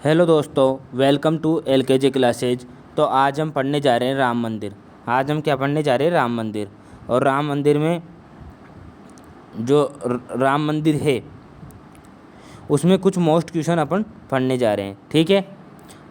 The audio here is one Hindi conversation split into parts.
हेलो दोस्तों, वेलकम टू एलकेजी क्लासेज। तो आज हम पढ़ने जा रहे हैं राम मंदिर। आज हम क्या पढ़ने जा रहे हैं? राम मंदिर। और राम मंदिर में जो राम मंदिर है उसमें कुछ मोस्ट क्वेश्चन अपन पढ़ने जा रहे हैं। ठीक है,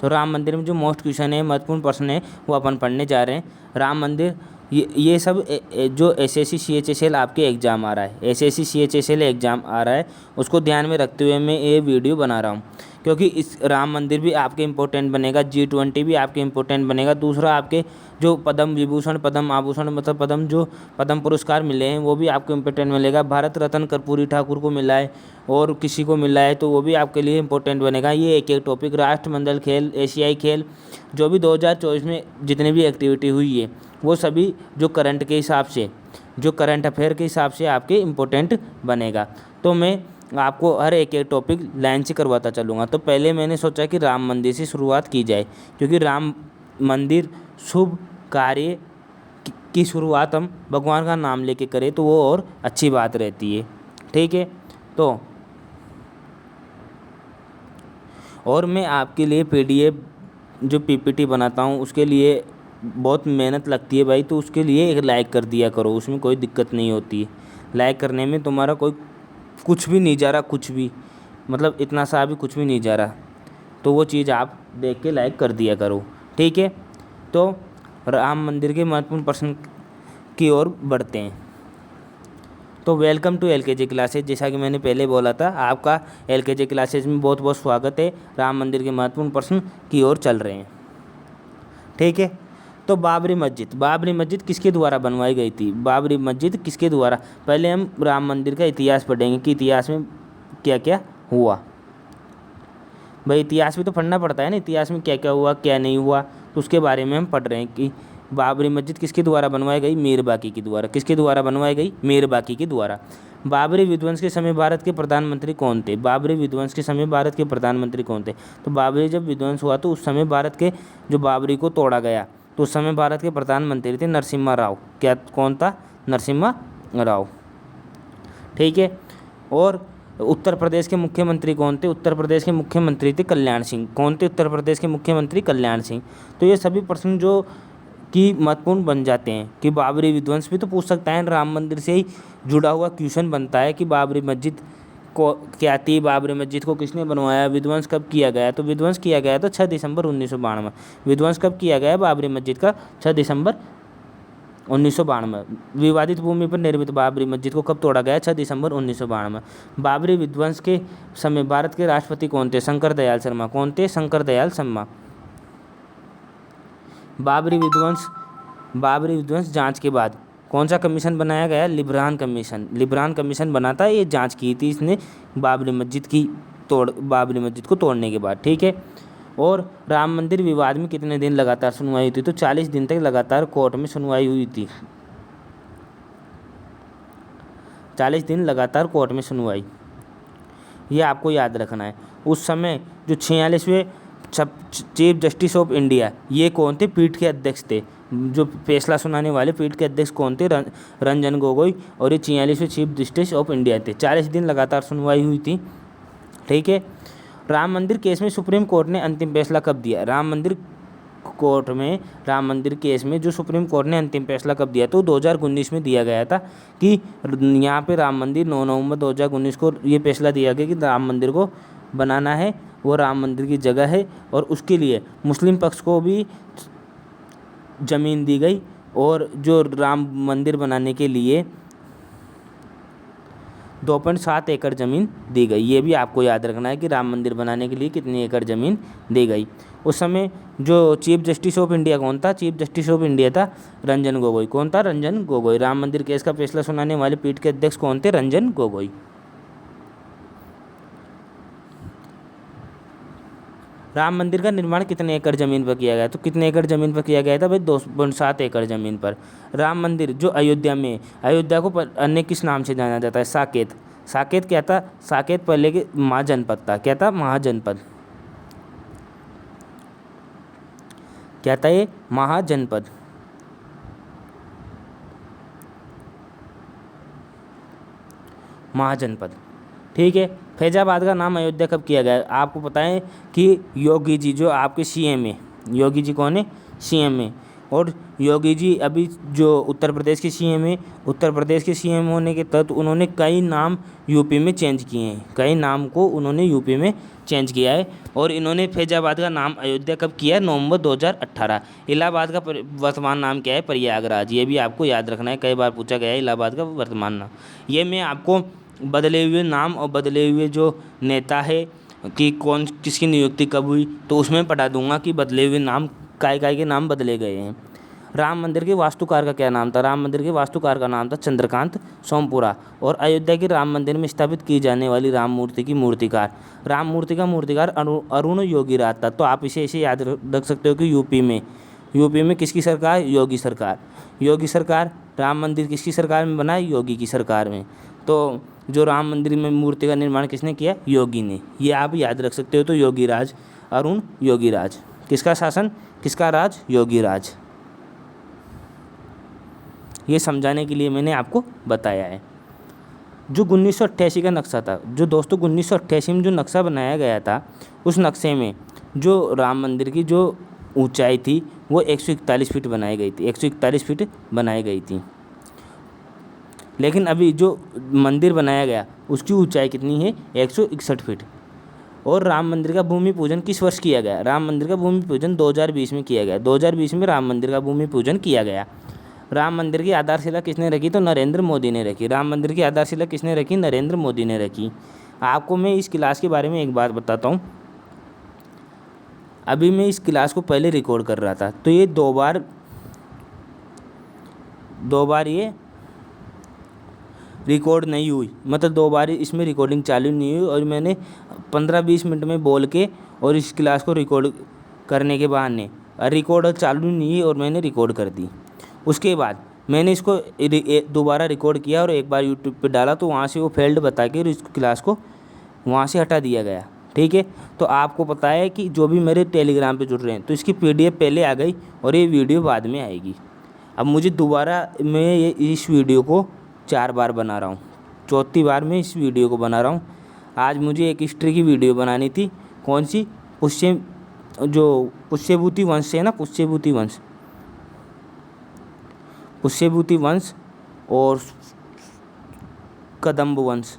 तो राम मंदिर में जो मोस्ट क्वेश्चन है, महत्वपूर्ण प्रश्न है, वो अपन पढ़ने जा रहे हैं। राम मंदिर ये सब जो एसएससी सीएचएसएल आपके एग्ज़ाम आ रहा है, एसएससी सीएचएसएल एग्ज़ाम आ रहा है, उसको ध्यान में रखते हुए मैं ये वीडियो बना रहा हूँ। क्योंकि इस राम मंदिर भी आपके इम्पोर्टेंट बनेगा, G20 भी आपके इम्पोर्टेंट बनेगा। दूसरा, आपके जो पद्म विभूषण, पद्म आभूषण, मतलब पद्म जो पद्म पुरस्कार मिले हैं वो भी आपको इम्पोर्टेंट मिलेगा। भारत रत्न कर्पूरी ठाकुर को मिला है और किसी को मिला है तो वो भी आपके लिए इम्पोर्टेंट बनेगा। ये एक एक टॉपिक, राष्ट्रमंडल खेल, एशियाई खेल, जो भी 2024 में जितने भी एक्टिविटी हुई है वो सभी जो करंट के हिसाब से, जो करंट अफेयर के हिसाब से आपके इम्पोर्टेंट बनेगा। तो मैं आपको हर एक एक टॉपिक लाइन से करवाता चलूँगा। तो पहले मैंने सोचा कि राम मंदिर से शुरुआत की जाए, क्योंकि राम मंदिर शुभ कार्य की शुरुआत हम भगवान का नाम लेके करें तो वो और अच्छी बात रहती है। ठीक है, तो और मैं आपके लिए पीडीएफ जो पीपीटी बनाता हूँ उसके लिए बहुत मेहनत लगती है भाई, तो उसके लिए एक लाइक कर दिया करो, उसमें कोई दिक्कत नहीं होती है। लाइक करने में तुम्हारा कोई कुछ भी नहीं जा रहा, कुछ भी, मतलब इतना सा भी कुछ भी नहीं जा रहा, तो वो चीज़ आप देख के लाइक कर दिया करो। ठीक है, तो राम मंदिर के महत्वपूर्ण प्रश्न की ओर बढ़ते हैं। तो वेलकम टू एलकेजी क्लासेज। जैसा कि मैंने पहले बोला था, आपका एलकेजी क्लासेज में बहुत बहुत स्वागत है। राम मंदिर के महत्वपूर्ण प्रश्न की ओर चल रहे हैं। ठीक है, तो बाबरी मस्जिद, बाबरी मस्जिद किसके द्वारा बनवाई गई थी? बाबरी मस्जिद किसके द्वारा? पहले हम राम मंदिर का इतिहास पढ़ेंगे कि इतिहास में क्या क्या हुआ। भाई इतिहास भी तो पढ़ना पड़ता है ना, इतिहास में क्या क्या हुआ क्या नहीं हुआ, तो उसके बारे में हम पढ़ रहे हैं कि बाबरी मस्जिद किसके द्वारा बनवाई गई? मीर बाकी के द्वारा। किसके द्वारा बनवाई गई? मीर बाकी के द्वारा। बाबरी विध्वंस के समय भारत के प्रधानमंत्री कौन थे? बाबरी विध्वंस के समय भारत के प्रधानमंत्री कौन थे? तो बाबरी जब विध्वंस हुआ तो उस समय भारत के, जो बाबरी को तोड़ा गया, तो उस समय भारत के प्रधानमंत्री थे नरसिम्हा राव। क्या, कौन था? नरसिम्हा राव। ठीक है, और उत्तर प्रदेश के मुख्यमंत्री कौन थे? उत्तर प्रदेश के मुख्यमंत्री थे कल्याण सिंह। कौन थे उत्तर प्रदेश के मुख्यमंत्री? कल्याण सिंह। तो ये सभी प्रश्न जो कि महत्वपूर्ण बन जाते हैं कि बाबरी विध्वंस भी तो पूछ सकता है, राम मंदिर से ही जुड़ा हुआ क्वेश्चन बनता है कि बाबरी मस्जिद को क्या थी, बाबरी मस्जिद को किसने बनवाया, विध्वंस कब किया गया? तो विध्वंस किया गया था 6 दिसंबर 1992। विध्वंस कब किया गया बाबरी मस्जिद का? 6 दिसंबर 1992। विवादित भूमि पर निर्मित बाबरी मस्जिद को कब तोड़ा गया? 6 दिसंबर 1992। बाबरी विध्वंस के समय भारत के राष्ट्रपति कौन थे? शंकर दयाल शर्मा। कौन थे? शंकर दयाल शर्मा। बाबरी विध्वंस जांच के बाद कौन सा कमीशन बनाया गया? Libran commission. लिब्रान कमीशन बना था, ये जांच की थी इसने बाबरी मस्जिद को तोड़ने के बाद। ठीक है, और राम मंदिर विवाद में कितने दिन लगातार सुनवाई हुई थी? तो 40 दिन तक लगातार कोर्ट में सुनवाई हुई थी। 40 दिन लगातार कोर्ट में सुनवाई, ये आपको याद रखना है। उस समय जो 46वें चीफ जस्टिस ऑफ इंडिया, ये कौन थे? पीठ के अध्यक्ष थे। जो फैसला सुनाने वाले पीठ के अध्यक्ष कौन थे? रंजन गोगोई। और ये 46वें चीफ जस्टिस ऑफ इंडिया थे। 40 दिन लगातार सुनवाई हुई थी। ठीक है, राम मंदिर केस में सुप्रीम कोर्ट ने अंतिम फैसला कब दिया? राम मंदिर केस में जो सुप्रीम कोर्ट ने अंतिम फैसला कब दिया? तो 2019 में दिया गया था कि यहाँ पे राम मंदिर 9 नवंबर 2019 को ये फैसला दिया गया कि राम मंदिर को बनाना है, वो राम मंदिर की जगह है, और उसके लिए मुस्लिम पक्ष को भी ज़मीन दी गई, और जो राम मंदिर बनाने के लिए 2.7 एकड़ ज़मीन दी गई। ये भी आपको याद रखना है कि राम मंदिर बनाने के लिए कितनी एकड़ ज़मीन दी गई। उस समय जो चीफ जस्टिस ऑफ इंडिया कौन था? चीफ जस्टिस ऑफ इंडिया था रंजन गोगोई। कौन था? रंजन गोगोई। राम मंदिर केस का फैसला सुनाने वाले पीठ के अध्यक्ष कौन थे? रंजन गोगोई। राम मंदिर का निर्माण कितने एकड़ ज़मीन पर किया गया? तो कितने एकड़ ज़मीन पर किया गया था भाई? 2.7 एकड़ ज़मीन पर। राम मंदिर जो अयोध्या में, अयोध्या को अन्य किस नाम से जाना जाता है? साकेत। साकेत क्या था? साकेत पहले के महाजनपद था। क्या था? महाजनपद। क्या था ये? महाजनपद। महाजनपद। ठीक है। फैजाबाद का नाम अयोध्या कब किया गया? आपको पता है कि योगी जी जो आपके सीएम है, योगी जी कौन है? सीएम है। और योगी जी अभी जो उत्तर प्रदेश के सीएम है, उत्तर प्रदेश के सीएम होने के तहत उन्होंने कई नाम यूपी में चेंज किए हैं, कई नाम को उन्होंने यूपी में चेंज किया है। और इन्होंने फैजाबाद का नाम अयोध्या कब किया? नवंबर 2018। इलाहाबाद का वर्तमान नाम क्या है? प्रयागराज। ये भी आपको याद रखना है, कई बार पूछा गया है इलाहाबाद का वर्तमान नाम। ये मैं आपको बदले हुए नाम और बदले हुए जो नेता है कि कौन किसकी नियुक्ति कब हुई, तो उसमें पढ़ा दूंगा कि बदले हुए नाम काय काय के नाम बदले गए हैं। राम मंदिर के वास्तुकार का क्या नाम था? राम मंदिर के वास्तुकार का नाम था चंद्रकांत सोमपुरा। और अयोध्या के राम मंदिर में स्थापित की जाने वाली राम मूर्ति की मूर्तिकार, राम मूर्ति का मूर्तिकार अरुण योगीराज था। तो आप इसे ऐसे याद रख सकते हो कि यूपी में किसकी सरकार? योगी सरकार। योगी सरकार। राम मंदिर किसकी सरकार में बना? योगी की सरकार में। तो जो राम मंदिर में मूर्ति का निर्माण किसने किया? योगी ने। ये आप याद रख सकते हो। तो योगीराज, अरुण योगीराज। किसका शासन, किसका राज? योगीराज। ये समझाने के लिए मैंने आपको बताया है। जो 1988 का नक्शा था, जो दोस्तों 1988 में जो नक्शा बनाया गया था, उस नक्शे में जो राम मंदिर की जो ऊंचाई थी वो 141 फीट बनाई गई थी, 141 फीट बनाई गई थी। लेकिन अभी जो मंदिर बनाया गया उसकी ऊंचाई कितनी है? 161 फीट। और राम मंदिर का भूमि पूजन किस वर्ष किया गया? राम मंदिर का भूमि पूजन 2020 में किया गया। 2020 में राम मंदिर का भूमि पूजन किया गया। राम मंदिर की आधारशिला किसने रखी? तो नरेंद्र मोदी ने रखी। राम मंदिर की आधारशिला किसने रखी? नरेंद्र मोदी ने रखी। आपको मैं इस क्लास के बारे में एक बात बताता हूँ। अभी मैं इस क्लास को पहले रिकॉर्ड कर रहा था, तो ये दो बार ये रिकॉर्ड नहीं हुई, मतलब 2 बार इसमें रिकॉर्डिंग चालू नहीं हुई। और मैंने 15-20 मिनट में बोल के और इस क्लास को रिकॉर्ड करने के बहाने रिकॉर्ड चालू नहीं हुई और मैंने रिकॉर्ड कर दी। उसके बाद मैंने इसको दोबारा रिकॉर्ड किया और एक बार यूट्यूब पे डाला, तो वहाँ से वो फेल्ड बता के इस क्लास को वहाँ से हटा दिया गया। ठीक है। तो आपको पता है कि जो भी मेरे टेलीग्राम पे जुड़ रहे हैं, तो इसकी PDF पहले आ गई और ये वीडियो बाद में आएगी। अब मुझे दोबारा मैं इस वीडियो को 4 बार बना रहा हूँ, 4थी बार मैं इस वीडियो को बना रहा हूँ। आज मुझे एक हिस्ट्री की वीडियो बनानी थी। कौन सी? पुष्यभूति वंश है ना, पुष्यभूति वंश और कदम्ब वंश,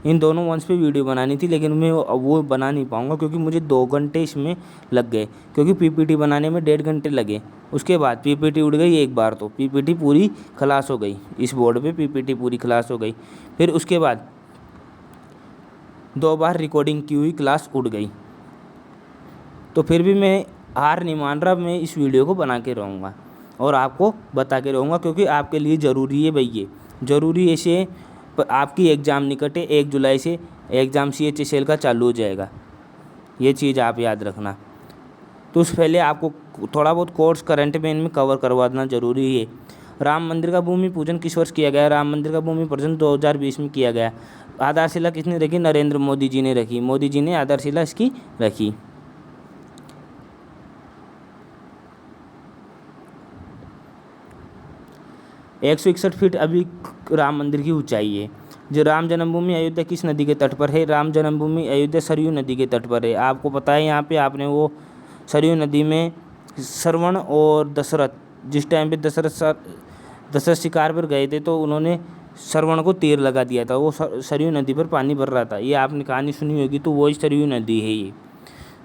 इन दोनों वंश पे वीडियो बनानी थी। लेकिन मैं वो बना नहीं पाऊँगा क्योंकि मुझे 2 घंटे इसमें लग गए, क्योंकि PPT बनाने में 1.5 घंटे लगे। उसके बाद PPT उड़ गई एक बार, तो PPT पूरी खलास हो गई, इस बोर्ड पे PPT पूरी खलास हो गई। फिर उसके बाद 2 बार रिकॉर्डिंग की हुई क्लास उड़ गई। तो फिर भी मैं हार नहीं मान रहा, मैं इस वीडियो को बना के रहूँगा और आपको बता के रहूँगा, क्योंकि आपके लिए ज़रूरी है भाई। ये ज़रूरी ऐसे आपकी एग्ज़ाम निकट है, 1 जुलाई से एग्ज़ाम CHSL का चालू हो जाएगा, ये चीज़ आप याद रखना। तो उससे पहले आपको थोड़ा बहुत कोर्स करंट में इनमें कवर करवाना ज़रूरी है। राम मंदिर का भूमि पूजन किस वर्ष किया गया? राम मंदिर का भूमि पूजन 2020 में किया गया। आधारशिला किसने रखी? नरेंद्र मोदी जी ने रखी। मोदी जी ने आधारशिला इसकी रखी। एक 161 फीट अभी राम मंदिर की ऊंचाई है। जो राम जन्मभूमि अयोध्या किस नदी के तट पर है? राम जन्मभूमि अयोध्या सरयू नदी के तट पर है। आपको पता है यहाँ पे आपने वो सरयू नदी में श्रवण और दशरथ, जिस टाइम पे दशरथ शिकार पर गए थे, तो उन्होंने श्रवण को तीर लगा दिया था। वो सरयू नदी पर पानी भर रहा था, ये आपने कहानी सुनी होगी। तो वही सरयू नदी है ये।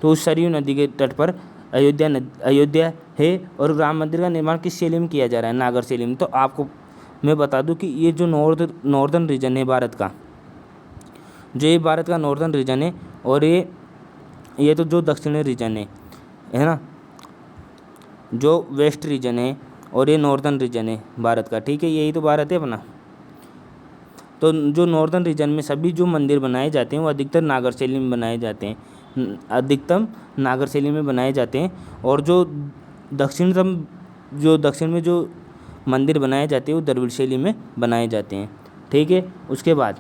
तो उस सरयू नदी के तट पर अयोध्या है। और राम मंदिर का निर्माण किस शैली में किया जा रहा है? नागर शैली में। तो आपको मैं बता दूं कि ये जो नॉर्दर्न रीजन है भारत का, जो ये भारत का नॉर्दर्न रीजन है, और ये तो जो दक्षिणी रीजन है ना, जो वेस्ट रीजन है, और ये नॉर्दर्न रीजन है भारत का। ठीक है, यही तो भारत है अपना। तो जो नॉर्दर्न रीजन में सभी जो मंदिर बनाए जाते हैं वो अधिकतर नागर शैली में बनाए जाते हैं, अधिकतम नागर शैली में बनाए जाते हैं। और जो दक्षिण में जो मंदिर बनाए जाते हैं वो द्रविड़ शैली में बनाए जाते हैं। ठीक है। उसके बाद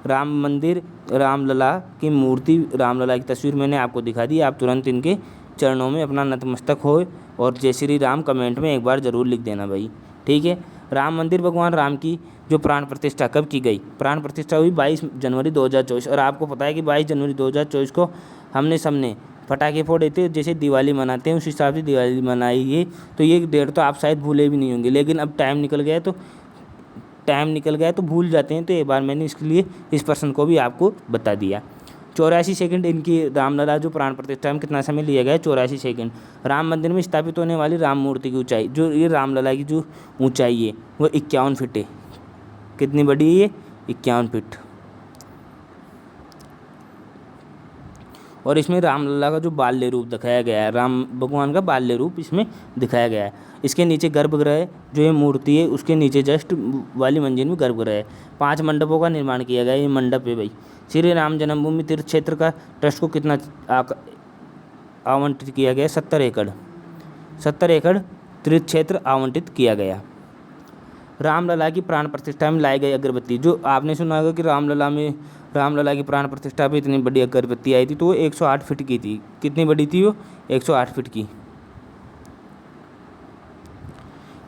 राम मंदिर, रामलला की मूर्ति, रामलला की तस्वीर मैंने आपको दिखा दी। आप तुरंत इनके चरणों में अपना नतमस्तक हो और जय श्री राम कमेंट में एक बार ज़रूर लिख देना भाई। ठीक है। राम मंदिर भगवान राम की जो प्राण प्रतिष्ठा कब की गई? प्राण प्रतिष्ठा हुई 22 जनवरी 2024। और आपको पता है कि 22 जनवरी 2024 को हमने सबने पटाखे फोड़े थे, जैसे दिवाली मनाते हैं उस हिसाब से दिवाली मनाई है। तो ये डेट तो आप शायद भूले भी नहीं होंगे, लेकिन अब टाइम निकल गया तो भूल जाते हैं। तो एक बार मैंने इसके लिए इस प्रश्न को भी आपको बता दिया। 84 सेकंड इनकी रामलला जो प्राण प्रतिष्ठा में कितना समय लिया गया है? 84 सेकंड। राम मंदिर में स्थापित होने वाली राम मूर्ति की ऊंचाई, जो ये रामलला की जो ऊंचाई है वो 51 फीट है। कितनी बड़ी है ये? 51 फीट। और इसमें रामलला का जो बाल्य रूप दिखाया गया है, राम भगवान का बाल्य रूप इसमें दिखाया गया है। इसके नीचे गर्भगृह जो ये मूर्ति है उसके नीचे जस्ट वाली मंजिल में गर्भगृह है। 5 मंडपों का निर्माण किया गया है। ये मंडप है भाई। श्री राम जन्मभूमि तीर्थ क्षेत्र का ट्रस्ट को कितना आवंटित किया गया? 70 एकड़। 70 एकड़ तीर्थ क्षेत्र आवंटित किया गया। रामलला की प्राण प्रतिष्ठा में लाई गई अगरबत्ती, जो आपने सुना होगा कि रामलला की प्राण प्रतिष्ठा पे इतनी बड़ी अगरबत्ती आई थी, तो वो 108 फीट की थी। कितनी बड़ी थी वो? 108 फीट की।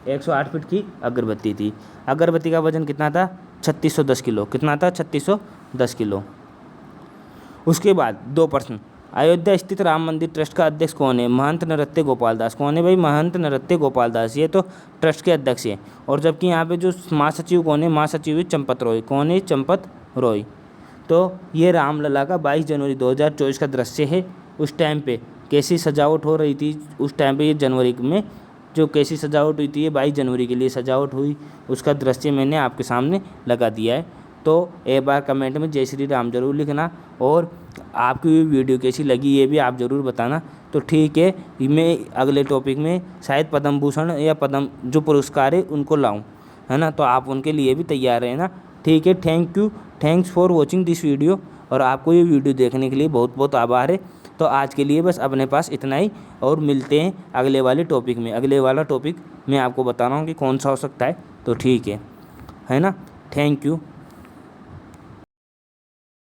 108 फीट की अगरबत्ती थी। अगरबत्ती का वजन कितना था? 3610 किलो। कितना था? 3610 किलो। उसके बाद 2 प्रश्न। अयोध्या स्थित राम मंदिर ट्रस्ट का अध्यक्ष कौन है? महंत नृत्य गोपाल दास। कौन है भाई? महंत नृत्य गोपाल दास, ये तो ट्रस्ट के अध्यक्ष हैं। और जबकि यहाँ पे जो महासचिव कौन है? महासचिव है चंपत रॉय। कौन है? चंपत रॉय। तो ये रामलला का 22 जनवरी 2024 का दृश्य है। उस टाइम पे कैसी सजावट हो रही थी, उस टाइम पे ये जनवरी में जो कैसी सजावट हुई थी, ये 22 जनवरी के लिए सजावट हुई, उसका दृश्य मैंने आपके सामने लगा दिया है। तो एक बार कमेंट में जय श्री राम जरूर लिखना, और आपकी ये वीडियो कैसी लगी ये भी आप ज़रूर बताना। तो ठीक है, मैं अगले टॉपिक में शायद पद्म भूषण या पद्म जो पुरस्कार है उनको लाऊं, है ना? तो आप उनके लिए भी तैयार रहना। ठीक है, thanks for watching this video. और आपको ये वीडियो देखने के लिए बहुत बहुत आभार है। तो आज के लिए बस अपने पास इतना ही, और मिलते हैं अगले वाले टॉपिक में। अगले वाला टॉपिक मैं आपको बता रहा हूँ कि कौन सा हो सकता है। तो ठीक है ना? Thank you.